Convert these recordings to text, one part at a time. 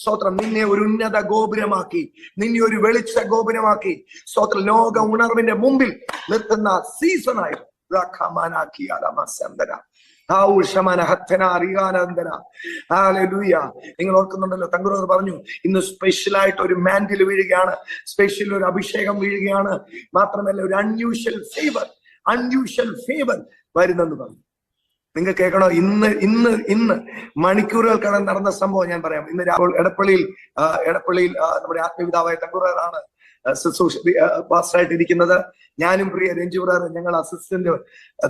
സ്തോത്രം നിന്നെ ഒരു ഉന്നത ഗോപുരമാക്കി, നിന്നെ ഒരു വെളിച്ച ഗോപുരമാക്കി സ്തോത്രം ലോക ഉണർവിന്റെ മുമ്പിൽ നിർത്തുന്ന സീസണായി നിങ്ങൾ ഓർക്കുന്നുണ്ടല്ലോ, തങ്കുറോർ പറഞ്ഞു ഇന്ന് സ്പെഷ്യലായിട്ട് ഒരു മാൻഡിൽ വീഴുകയാണ്, സ്പെഷ്യൽ ഒരു അഭിഷേകം വീഴുകയാണ്, മാത്രമല്ല ഒരു അൺയൂഷ്വൽ ഫേവർ വരുന്നെന്ന് പറഞ്ഞു. നിങ്ങൾ കേൾക്കണോ? ഇന്ന് മണിക്കൂറുകൾക്കാണ് നടന്ന സംഭവം ഞാൻ പറയാം. ഇന്ന് എടപ്പള്ളിയിൽ നമ്മുടെ ആത്മപിതാവായ തങ്കുറാറാണ് പാസ്റ്ററായിട്ട് ഇരിക്കുന്നത്. ഞാനും പ്രിയ രഞ്ജു ബ്രദർ ഞങ്ങൾ അസിസ്റ്റന്റ്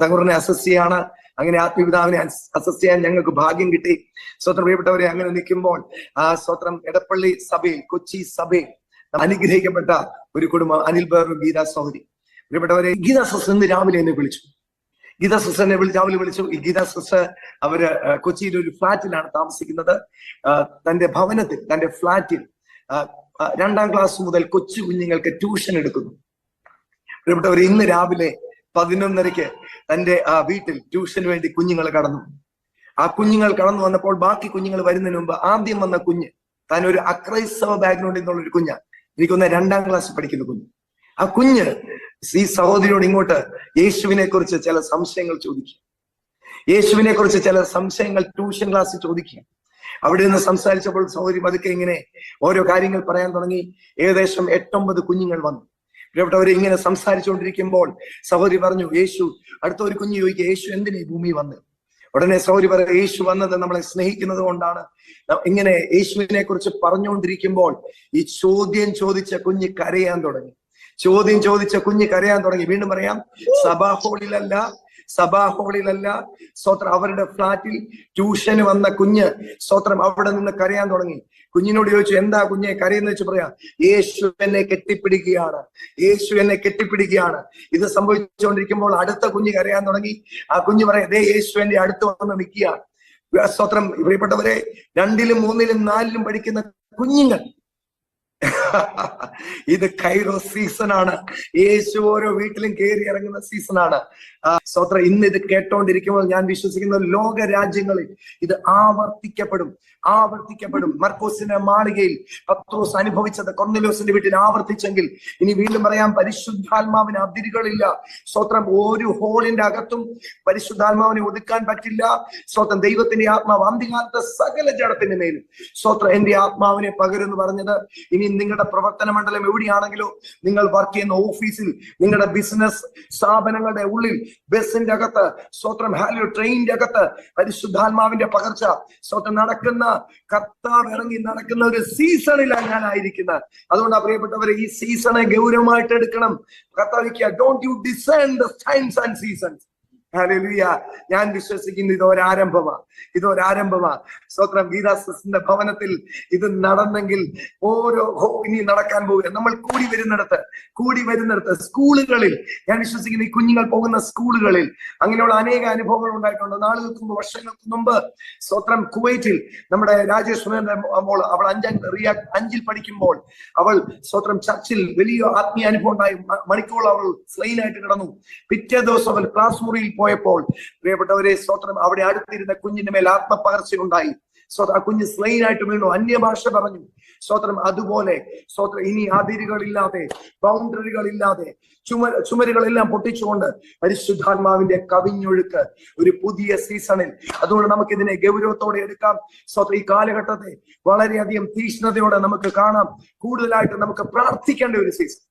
തങ്കുറിനെ അസിസ്റ്റ് ചെയ്യാണ്. അങ്ങനെ ആത്മപിതാവിനെ അസിസ്റ്റ് ചെയ്യാൻ ഞങ്ങൾക്ക് ഭാഗ്യം കിട്ടി. സ്വത്രം പ്രിയപ്പെട്ടവരെ, അങ്ങനെ നിൽക്കുമ്പോൾ സ്വത്രം എടപ്പള്ളി സഭയിൽ, കൊച്ചി സഭയിൽ അനുഗ്രഹിക്കപ്പെട്ട ഒരു കുടുംബം, അനിൽ ബേറും ഗീതാ സഹോദരി. പ്രിയപ്പെട്ടവരെ, ഗീതാ സിസ്റ്റർ ഇന്ന് രാവിലെ എന്നെ വിളിച്ചു. ഗീതാ സിസ്റ്ററിനെ രാവിലെ വിളിച്ചു. ഈ ഗീതാ സിസ്റ്റർ അവര് കൊച്ചിയിൽ ഒരു ഫ്ലാറ്റിലാണ് താമസിക്കുന്നത്. തന്റെ ഭവനത്തിൽ, തന്റെ ഫ്ലാറ്റിൽ 2ാം ക്ലാസ് മുതൽ കൊച്ചു കുഞ്ഞുങ്ങൾക്ക് ട്യൂഷൻ എടുക്കുന്നു. പ്രിയപ്പെട്ടവർ, ഇന്ന് രാവിലെ 11:30 തന്റെ വീട്ടിൽ ട്യൂഷന് വേണ്ടി കുഞ്ഞുങ്ങൾ കടന്നു. ആ കുഞ്ഞുങ്ങൾ കടന്നു വന്നപ്പോൾ ബാക്കി കുഞ്ഞുങ്ങൾ വരുന്നതിന് മുമ്പ് ആദ്യം വന്ന കുഞ്ഞ് താൻ ഒരു അക്രൈസ്തവ ബാക്ക്ഗ്രൗണ്ടിൽ നിന്നുള്ളൊരു കുഞ്ഞാണ്. എനിക്കൊന്ന് 2ാം ക്ലാസ്സിൽ പഠിക്കുന്ന കുഞ്ഞ്. ആ കുഞ്ഞ് ഈ സഹോദരിയോട് ഇങ്ങോട്ട് യേശുവിനെ കുറിച്ച് ചില സംശയങ്ങൾ ചോദിക്കുക. യേശുവിനെ കുറിച്ച് ചില സംശയങ്ങൾ ട്യൂഷൻ ക്ലാസ്സിൽ ചോദിക്കുക. അവിടെ നിന്ന് സംസാരിച്ചപ്പോൾ സഹോദരി പതുക്കെ ഇങ്ങനെ ഓരോ കാര്യങ്ങൾ പറയാൻ തുടങ്ങി. ഏകദേശം 8-9 കുഞ്ഞുങ്ങൾ വന്നു. പ്രിയപ്പെട്ടവരെ, ഇങ്ങനെ സംസാരിച്ചുകൊണ്ടിരിക്കുമ്പോൾ സഹോദരി പറഞ്ഞു, യേശു, അടുത്ത ഒരു കുഞ്ഞ് ചോദിക്കുക, യേശു എന്തിനാ ഈ ഭൂമി വന്നത്? ഉടനെ സഹോദരി പറയാം, യേശു വന്നത് നമ്മളെ സ്നേഹിക്കുന്നത് കൊണ്ടാണ്. ഇങ്ങനെ യേശുവിനെ കുറിച്ച് പറഞ്ഞുകൊണ്ടിരിക്കുമ്പോൾ ഈ ചോദ്യം ചോദിച്ച കുഞ്ഞ് കരയാൻ തുടങ്ങി. വീണ്ടും പറയാം, സഭാ ഹോളിലല്ല സ്തോത്രം, അവരുടെ ഫ്ലാറ്റിൽ ട്യൂഷന് വന്ന കുഞ്ഞ് സ്തോത്രം അവിടെ നിന്ന് കരയാൻ തുടങ്ങി. കുഞ്ഞിനോട് ചോദിച്ചു, എന്താ കുഞ്ഞെ കരയെന്ന് വെച്ച് പറയാം, യേശു എന്നെ കെട്ടിപ്പിടിക്കുകയാണ്. ഇത് സംഭവിച്ചുകൊണ്ടിരിക്കുമ്പോൾ അടുത്ത കുഞ്ഞ് കരയാൻ തുടങ്ങി. ആ കുഞ്ഞ് പറയാം, ദേ യേശു എന്റെ അടുത്ത് വന്ന് നിൽക്കുകയാണ്. സ്തോത്രം. പ്രിയപ്പെട്ടവരെ, 2ലും 3ലും 4ലും പഠിക്കുന്ന കുഞ്ഞുങ്ങൾ, ഇത് കൈറോ സീസണാണ്. യേശു ഓരോ വീട്ടിലും കയറി ഇറങ്ങുന്ന സീസണാണ്. സ്തോത്രം. ഇന്ന് ഇത് കേട്ടോണ്ടിരിക്കുമ്പോൾ ഞാൻ വിശ്വസിക്കുന്ന ലോക രാജ്യങ്ങളിൽ ഇത് ആവർത്തിക്കപ്പെടും. മർക്കോസിന്റെ മാളികയിൽ പത്രോസ് അനുഭവിച്ചത് കൊർന്നേലിയോസിന്റെ വീട്ടിൽ ആവർത്തിച്ചെങ്കിൽ ഇനി വീണ്ടും പറയാം, പരിശുദ്ധാത്മാവിന് അതിരുകളില്ല. സ്തോത്രം. ഒരു ഹോളിന്റെ അകത്തും പരിശുദ്ധാത്മാവിനെ ഒതുക്കാൻ പറ്റില്ല. സ്തോത്രം. ദൈവത്തിന്റെ ആത്മാവ് അന്ത്യകാലത്തെ സകല ജഡത്തിന്റെ മേലും സ്തോത്രം എന്റെ ആത്മാവിനെ പകരുമെന്ന് പറഞ്ഞത്. ഇനി നിങ്ങളുടെ പ്രവർത്തന മണ്ഡലം എവിടെയാണെങ്കിലോ, നിങ്ങൾ വർക്ക് ചെയ്യുന്ന ഓഫീസിൽ, നിങ്ങളുടെ ബിസിനസ് സ്ഥാപനങ്ങളുടെ ഉള്ളിൽ, ബസിന്റെ അകത്ത് സ്തോത്രം, ട്രെയിനിന്റെ അകത്ത് പരിശുദ്ധാത്മാവിന്റെ പകർച്ച സ്തോത്രം നടക്കുന്ന, കർത്താവ് ഇറങ്ങി നടക്കുന്ന ഒരു സീസണിലാണ് ഞാനായിരിക്കുന്നത്. അതുകൊണ്ട് പ്രിയപ്പെട്ടവരെ, ഈ സീസണെ ഗൗരവമായിട്ട് എടുക്കണം. കർത്താവ്, don't you discern the times and seasons. Hallelujah. ഞാൻ വിശ്വസിക്കുന്നു ഇതൊരാരംഭമാണ്. സ്തോത്രം. ഗീതാ സിസ്റ്ററിന്റെ ഭവനത്തിൽ ഇത് നടന്നെങ്കിൽ ഇനി നടക്കാൻ പോവുക. നമ്മൾ കൂടി വരുന്നിടത്ത് സ്കൂളുകളിൽ, ഞാൻ വിശ്വസിക്കുന്നു ഈ കുഞ്ഞുങ്ങൾ പോകുന്ന സ്കൂളുകളിൽ അങ്ങനെയുള്ള അനേക അനുഭവങ്ങൾ ഉണ്ടായിട്ടുണ്ട്. വർഷങ്ങൾക്ക് മുമ്പ് സ്തോത്രം, കുവൈറ്റിൽ നമ്മുടെ രാജേശ്വരന്റെ മോൾ, അവൾ 5ൽ പഠിക്കുമ്പോൾ അവൾ സ്തോത്രം ചർച്ചിൽ വലിയ ആത്മീയ അനുഭവം ഉണ്ടായി. മണിക്കൂർ അവൾ സ്ലൈനായിട്ട് കിടന്നു. പിറ്റേ ദിവസം അവൾ ക്ലാസ് മുറിയിൽ പോയപ്പോൾ പ്രിയപ്പെട്ടവരെ സ്തോത്രം, അവിടെ അടുത്തിരുന്ന കുഞ്ഞിന്റെ മേൽ ആത്മപകർച്ചയുണ്ടായി. ആ കുഞ്ഞ് സ്ലൈനായിട്ട് വീണു, അന്യഭാഷ പറഞ്ഞു. സ്തോത്രം. അതുപോലെ സ്തോത്രം, ഇനി അതിരുകളില്ലാതെ, ബൗണ്ടറികളില്ലാതെ, ചുമരുകളെല്ലാം പൊട്ടിച്ചുകൊണ്ട് പരിശുദ്ധാത്മാവിന്റെ കവിഞ്ഞൊഴുക്ക് ഒരു പുതിയ സീസണിൽ. അതുകൊണ്ട് നമുക്ക് ഇതിനെ ഗൗരവത്തോടെ എടുക്കാം. സ്തോത്രം. ഈ കാലഘട്ടത്തെ വളരെയധികം തീക്ഷ്ണതയോടെ നമുക്ക് കാണാം. കൂടുതലായിട്ട് നമുക്ക് പ്രാർത്ഥിക്കേണ്ട ഒരു സീസൺ.